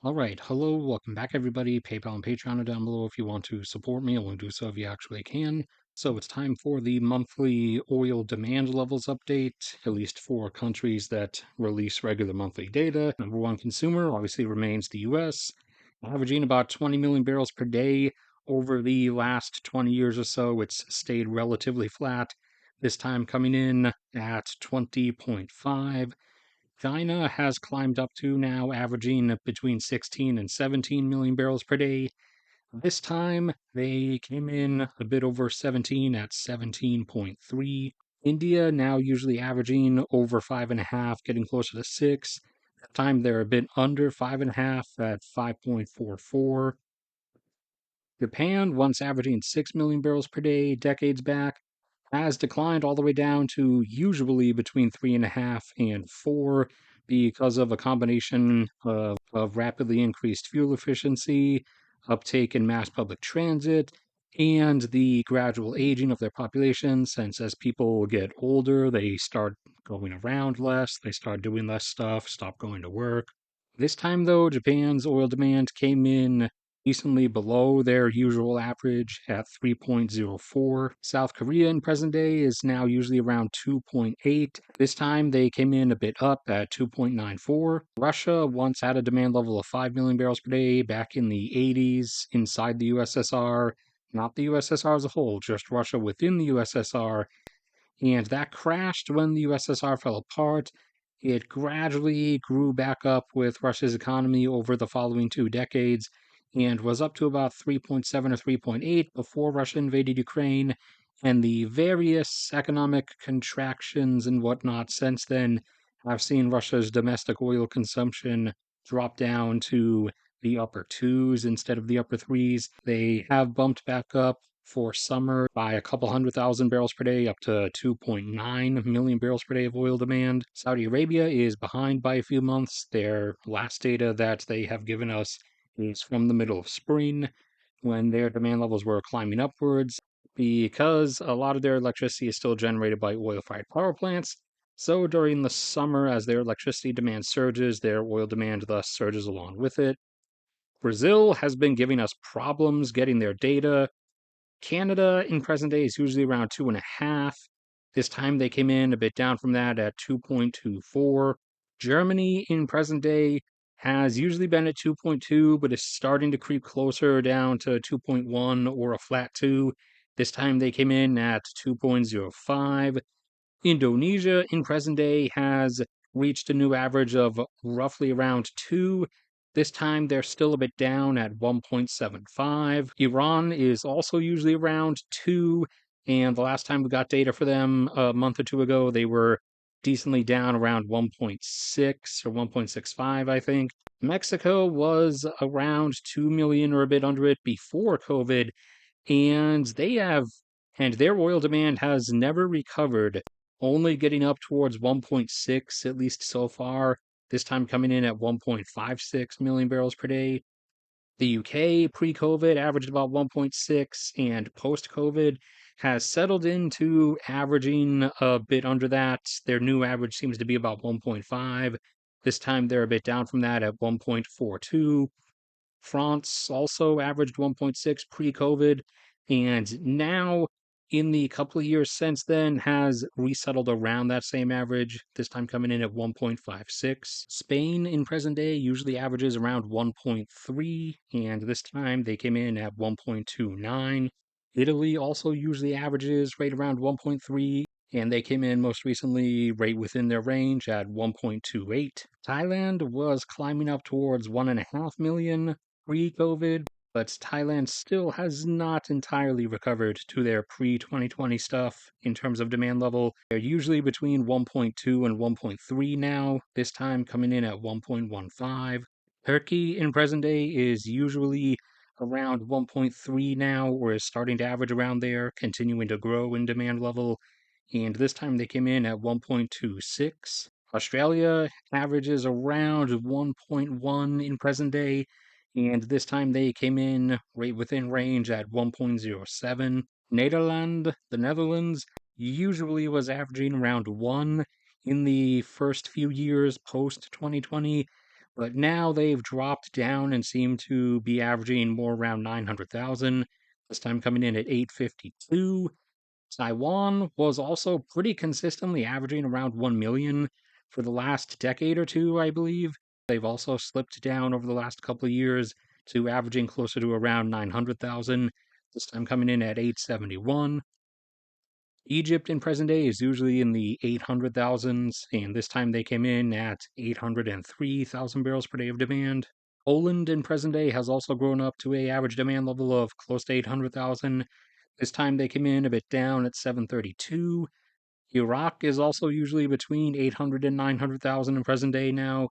All right, hello, welcome back, everybody. PayPal and Patreon are down below if you want to support me. Only do so if you actually can. So it's time for the monthly oil demand levels update, at least for countries that release regular monthly data. Number one consumer obviously remains the US, averaging about 20 million barrels per day. Over the last 20 years or so, it's stayed relatively flat. This time coming in at 20.5. China has climbed up to now averaging between 16 and 17 million barrels per day. This time they came in a bit over 17 at 17.3. India now usually averaging over 5.5, getting closer to 6. This time they're a bit under 5.5 at 5.44. Japan, once averaging 6 million barrels per day decades back, has declined all the way down to usually between 3.5 and 4 because of a combination of rapidly increased fuel efficiency, uptake in mass public transit, and the gradual aging of their population. Since as people get older, they start going around less, they start doing less stuff, stop going to work. This time, though, Japan's oil demand came in decently below their usual average at 3.04. South Korea in present day is now usually around 2.8. This time they came in a bit up at 2.94. Russia once had a demand level of 5 million barrels per day back in the 80s inside the USSR. Not the USSR as a whole, just Russia within the USSR, and that crashed when the USSR fell apart. It gradually grew back up with Russia's economy over the following 2 decades and was up to about 3.7 or 3.8 before Russia invaded Ukraine. And the various economic contractions and whatnot since then have seen Russia's domestic oil consumption drop down to the upper twos instead of the upper threes. They have bumped back up for summer by a couple 100,000 barrels per day up to 2.9 million barrels per day of oil demand. Saudi Arabia is behind by a few months. Their last data that they have given us is from the middle of spring when their demand levels were climbing upwards because a lot of their electricity is still generated by oil-fired power plants. So during the summer, as their electricity demand surges, their oil demand thus surges along with it. Brazil has been giving us problems getting their data. Canada in present day is usually around 2.5. This time they came in a bit down from that at 2.24. Germany in present day has usually been at 2.2, but is starting to creep closer down to 2.1 or a flat 2. This time they came in at 2.05. Indonesia in present day has reached a new average of roughly around 2. This time they're still a bit down at 1.75. Iran is also usually around 2, and the last time we got data for them a month or two ago, they were decently down around 1.6 or 1.65, I think. Mexico was around 2 million or a bit under it before COVID, and their oil demand has never recovered, only getting up towards 1.6 at least so far, this time coming in at 1.56 million barrels per day. The UK pre-COVID averaged about 1.6, and post-COVID has settled into averaging a bit under that. Their new average seems to be about 1.5. This time they're a bit down from that at 1.42. France also averaged 1.6 pre-COVID, and now in the couple of years since then has resettled around that same average, this time coming in at 1.56. Spain in present day usually averages around 1.3, and this time they came in at 1.29. Italy also usually averages right around 1.3, and they came in most recently right within their range at 1.28. Thailand was climbing up towards 1.5 million pre-COVID, but Thailand still has not entirely recovered to their pre-2020 stuff in terms of demand level. They're usually between 1.2 and 1.3 now, this time coming in at 1.15. Turkey in present day is usually around 1.3 now, or is starting to average around there, continuing to grow in demand level, and this time they came in at 1.26. Australia averages around 1.1 in present day, and this time they came in right within range at 1.07. The Netherlands, usually was averaging around 1 in the first few years post 2020, but now they've dropped down and seem to be averaging more around 900,000, this time coming in at 852. Taiwan was also pretty consistently averaging around 1 million for the last decade or two, I believe. They've also slipped down over the last couple of years to averaging closer to around 900,000, this time coming in at 871. Egypt in present day is usually in the 800,000s, and this time they came in at 803,000 barrels per day of demand. Poland in present day has also grown up to a average demand level of close to 800,000. This time they came in a bit down at 732. Iraq is also usually between 800 and 900,000 in present day now,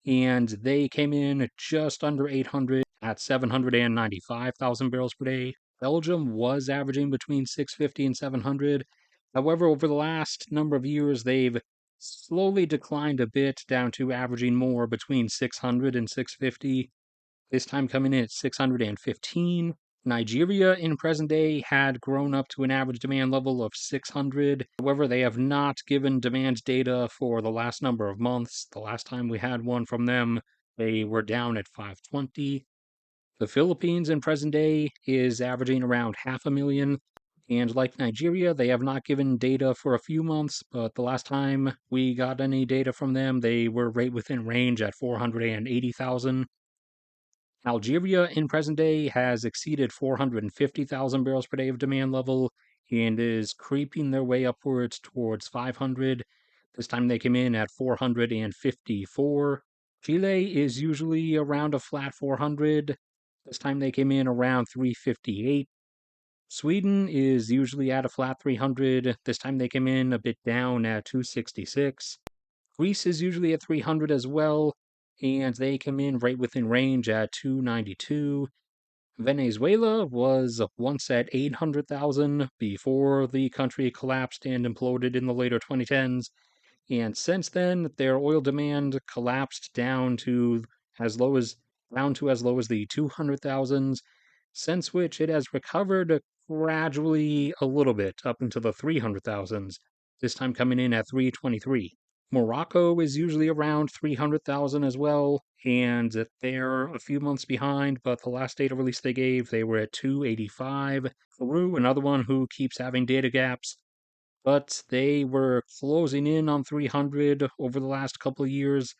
and they came in just under 800 at 795,000 barrels per day. Belgium was averaging between 650 and 700. However, over the last number of years, they've slowly declined a bit down to averaging more between 600 and 650. This time coming in at 615. Nigeria in present day had grown up to an average demand level of 600. However, they have not given demand data for the last number of months. The last time we had one from them, they were down at 520. The Philippines in present day is averaging around 500,000. And like Nigeria, they have not given data for a few months, but the last time we got any data from them, they were right within range at 480,000. Algeria in present day has exceeded 450,000 barrels per day of demand level and is creeping their way upwards towards 500. This time they came in at 454. Chile is usually around a flat 400. This time they came in around 358. Sweden is usually at a flat 300. This time they came in a bit down at 266. Greece is usually at 300 as well, and they come in right within range at 292. Venezuela was once at 800,000 before the country collapsed and imploded in the later 2010s, and since then their oil demand collapsed down to as low as the 200,000s, since which it has recovered gradually a little bit up into the 300,000s, this time coming in at 323. Morocco is usually around 300,000 as well, and they're a few months behind, but the last data release they gave, they were at 285. Peru, another one who keeps having data gaps, but they were closing in on 300 over the last couple of years,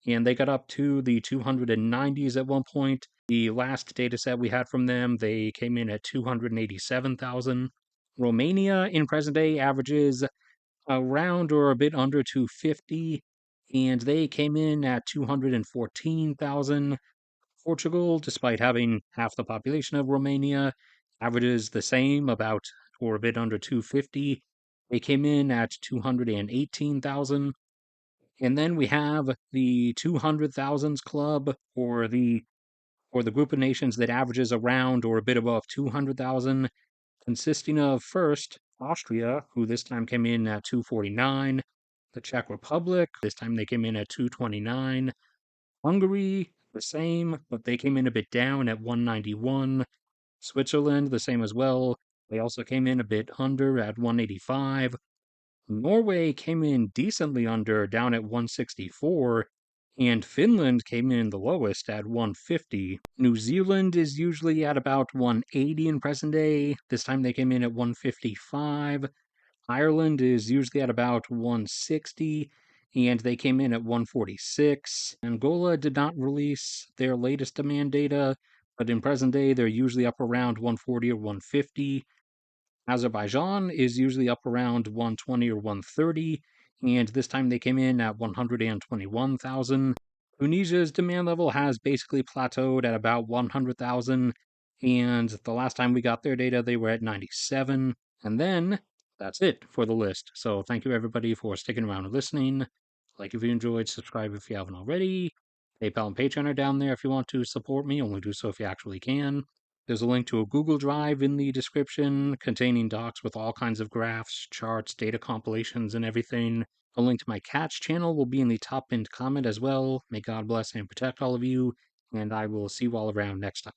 and they got up to the 290s at one point. The last data set we had from them, they came in at 287,000. Romania in present day averages around or a bit under 250, and they came in at 214,000. Portugal, despite having half the population of Romania, averages the same, about or a bit under 250. They came in at 218,000. And then we have the 200,000s club, or the group of nations that averages around or a bit above 200,000, consisting of first Austria, who this time came in at 249, the Czech Republic, this time they came in at 229, Hungary, the same, but they came in a bit down at 191, Switzerland, the same as well. They also came in a bit under at 185. Norway came in decently under, down at 164, and Finland came in the lowest at 150. New Zealand is usually at about 180 in present day. This time they came in at 155. Ireland is usually at about 160, and they came in at 146. Angola did not release their latest demand data, but in present day they're usually up around 140 or 150. Azerbaijan is usually up around 120 or 130, and this time they came in at 121,000. Tunisia's demand level has basically plateaued at about 100,000, and the last time we got their data, they were at 97. And then that's it for the list. So thank you everybody for sticking around and listening. Like if you enjoyed, subscribe if you haven't already. PayPal and Patreon are down there if you want to support me, only do so if you actually can. There's a link to a Google Drive in the description containing docs with all kinds of graphs, charts, data compilations, and everything. A link to my cat's channel will be in the top pinned comment as well. May God bless and protect all of you, and I will see you all around next time.